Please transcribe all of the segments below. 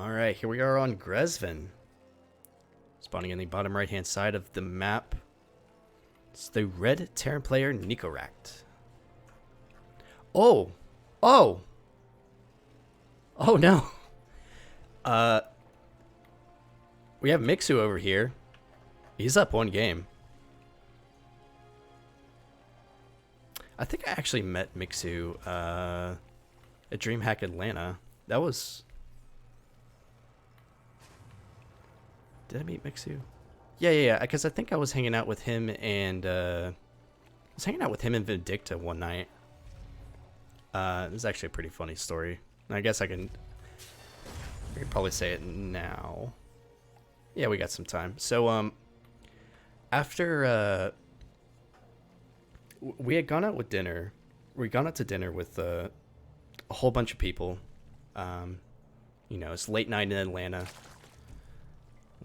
Alright, here we are on Gresvin. Spawning in the bottom right hand side of the map. It's the red Terran player Nicoract. Oh! Oh! Oh no! We have Mixu over here. He's up one game. I think I actually met Mixu at DreamHack Atlanta. That was... Did I meet Mixu? Yeah, because I think I was hanging out with him and Vindicta one night. It was actually a pretty funny story. I guess I can probably say it now. Yeah, we got some time. So after we had gone out with dinner, we'd gone out to dinner with a whole bunch of people. You know, it's late night in Atlanta.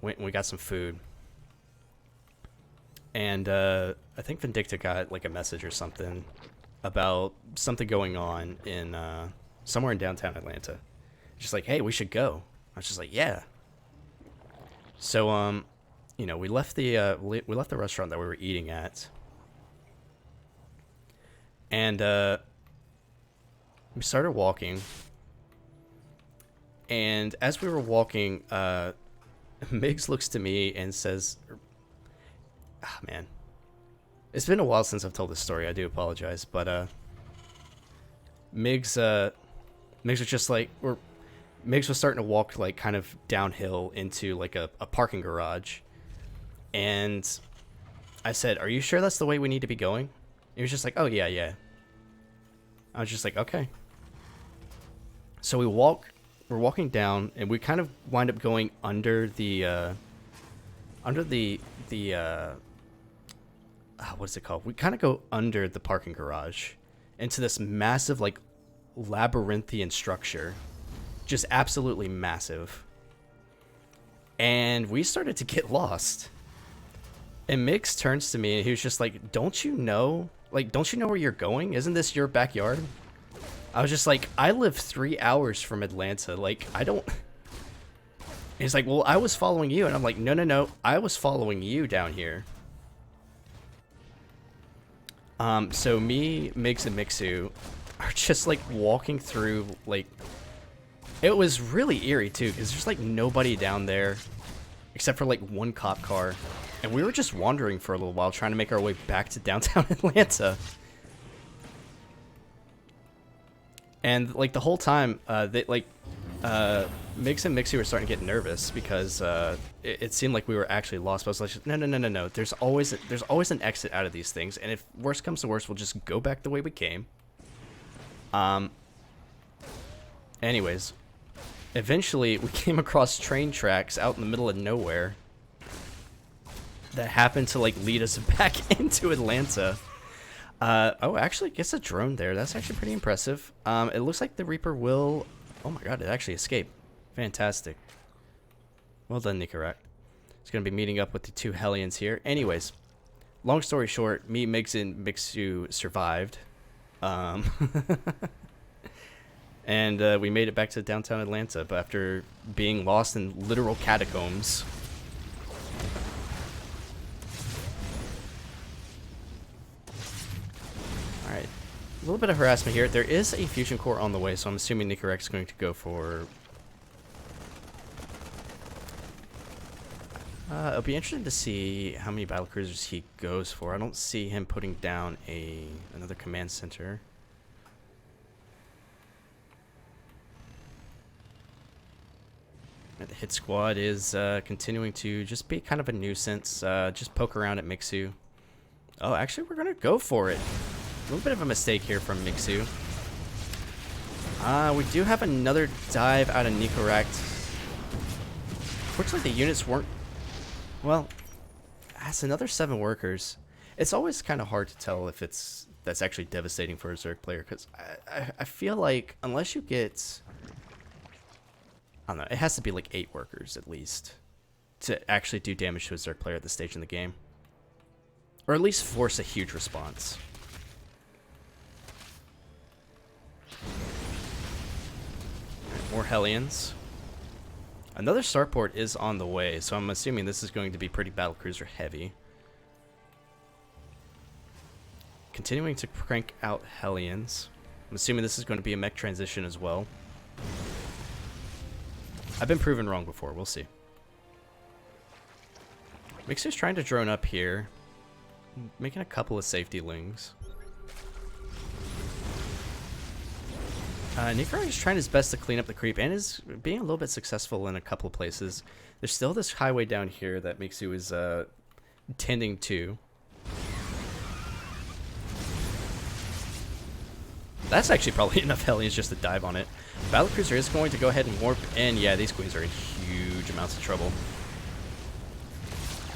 We got some food. And I think Vindicta got like a message or something about something going on in somewhere in downtown Atlanta. Just like, hey, we should go. I was just like, yeah. So you know, we left the restaurant that we were eating at. And we started walking. And as we were walking, Migs looks to me and says, ah, man, it's been a while since I've told this story. I do apologize, but Migs was just like, Migs was starting to walk like kind of downhill into like a parking garage, and I said, "Are you sure that's the way we need to be going?" He was just like, "Oh yeah." I was just like, "Okay." So we're walking down, and we kind of wind up going under the what is it called? We kind of go under the parking garage into this massive, like, labyrinthian structure. Just absolutely massive. And we started to get lost. And Mix turns to me and he was just like, don't you know where you're going? Isn't this your backyard? I was just like, I live 3 hours from Atlanta. Like, I don't... He's like, well, I was following you. And I'm like, no. I was following you down here. So me, Migs, and Mixu are just, like, walking through, like... It was really eerie, too, because there's, like, nobody down there. Except for, like, one cop car. And we were just wandering for a little while, trying to make our way back to downtown Atlanta. And, like, the whole time, Migs and Mixie were starting to get nervous because it seemed like we were actually lost. But I was like, no. There's always an exit out of these things. And if worse comes to worse, we'll just go back the way we came. Anyways, eventually we came across train tracks out in the middle of nowhere that happened to, like, lead us back into Atlanta. Oh, actually, it gets a drone there. That's actually pretty impressive. It looks like the Reaper will... Oh my god, it actually escaped. Fantastic. Well done, Nicoract. It's going to be meeting up with the two Hellions here. Anyways, long story short, me, Migs, and Mixu survived. And we made it back to downtown Atlanta, but after being lost in literal catacombs. Alright. A little bit of harassment here. There is a fusion core on the way, so I'm assuming Nicoract is going to go for... it'll be interesting to see how many battlecruisers he goes for. I don't see him putting down another command center. The hit squad is continuing to just be kind of a nuisance. Just poke around at Mixu. Oh, actually, we're going to go for it. A little bit of a mistake here from Mixu. We do have another dive out of Nicoract. Fortunately, the units weren't... Well, that's another 7 workers. It's always kind of hard to tell if that's actually devastating for a Zerg player, because I feel like unless you get... I don't know, it has to be like 8 workers at least to actually do damage to a Zerg player at this stage in the game. Or at least force a huge response. More Hellions. Another starport is on the way, so I'm assuming this is going to be pretty battlecruiser heavy. Continuing to crank out Hellions. I'm assuming this is going to be a mech transition as well. I've been proven wrong before. We'll see. Mixu's trying to drone up here, making a couple of safety lings. Nicoract is trying his best to clean up the creep and is being a little bit successful in a couple of places. There's still this highway down here that Mixu is tending to. That's actually probably enough Hellions just to dive on it. Battlecruiser is going to go ahead and warp in. Yeah, these queens are in huge amounts of trouble.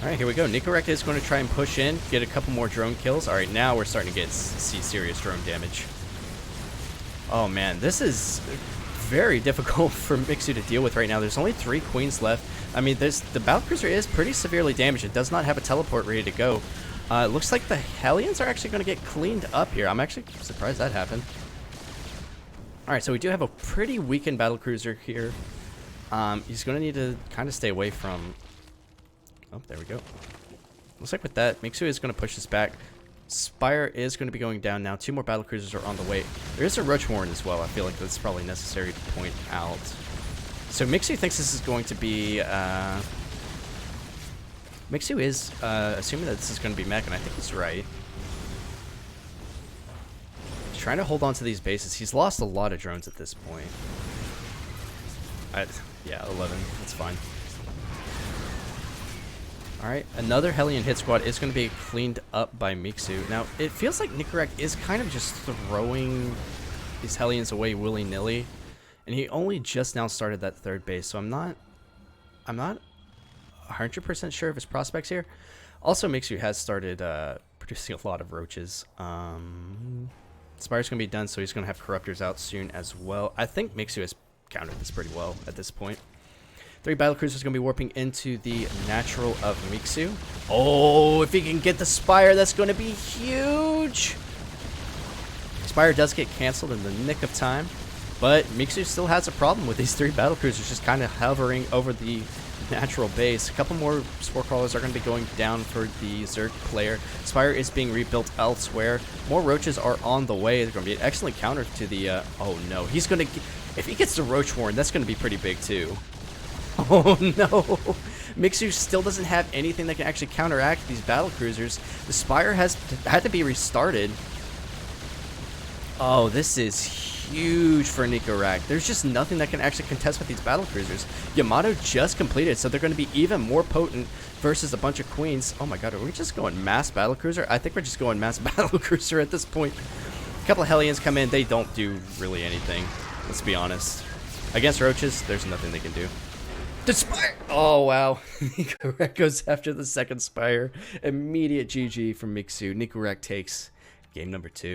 Alright, here we go. Nicoract is going to try and push in, get a couple more drone kills. Alright, now we're starting to see serious drone damage. Oh man, this is very difficult for Mixu to deal with right now. There's only 3 queens left. I mean, the Battlecruiser is pretty severely damaged. It does not have a teleport ready to go. It looks like the Hellions are actually going to get cleaned up here. I'm actually surprised that happened. Alright, so we do have a pretty weakened Battlecruiser here. He's going to need to kind of stay away from... Oh, there we go. Looks like with that, Mixu is going to push this back. Spire is going to be going down now. 2 more battlecruisers are on the way. There is a Roach Warren as well. I feel like that's probably necessary to point out. So Mixu thinks this is going to be... Mixu is assuming that this is going to be mech, and I think he's right. He's trying to hold on to these bases. He's lost a lot of drones at this point. Yeah, 11. That's fine. Alright, another Hellion hit squad is going to be cleaned up by Mixu. Now, it feels like Nicoract is kind of just throwing these Hellions away willy-nilly. And he only just now started that 3rd base, so I'm not 100% sure of his prospects here. Also, Mixu has started producing a lot of roaches. Spire's going to be done, so he's going to have Corruptors out soon as well. I think Mixu has countered this pretty well at this point. 3 battlecruisers going to be warping into the natural of Mixu. Oh, if he can get the Spire, that's going to be huge. Spire does get canceled in the nick of time, but Mixu still has a problem with these 3 battlecruisers just kind of hovering over the natural base. A couple more Spore Crawlers are going to be going down for the Zerg player. Spire is being rebuilt elsewhere. More Roaches are on the way. They're going to be an excellent counter to the... oh no, he's going to... If he gets the Roach Warren, that's going to be pretty big too. Oh no! Mixu still doesn't have anything that can actually counteract these battlecruisers. The Spire had to be restarted. Oh, this is huge for Nicoract. There's just nothing that can actually contest with these battlecruisers. Yamato just completed, so they're going to be even more potent versus a bunch of queens. Oh my god, are we just going mass battlecruiser? I think we're just going mass battlecruiser at this point. A couple of Hellions come in. They don't do really anything. Let's be honest. Against Roaches, there's nothing they can do. The Spire! Oh, wow. Nicoract goes after the 2nd Spire. Immediate GG from Mixu. Nicoract takes game number 2.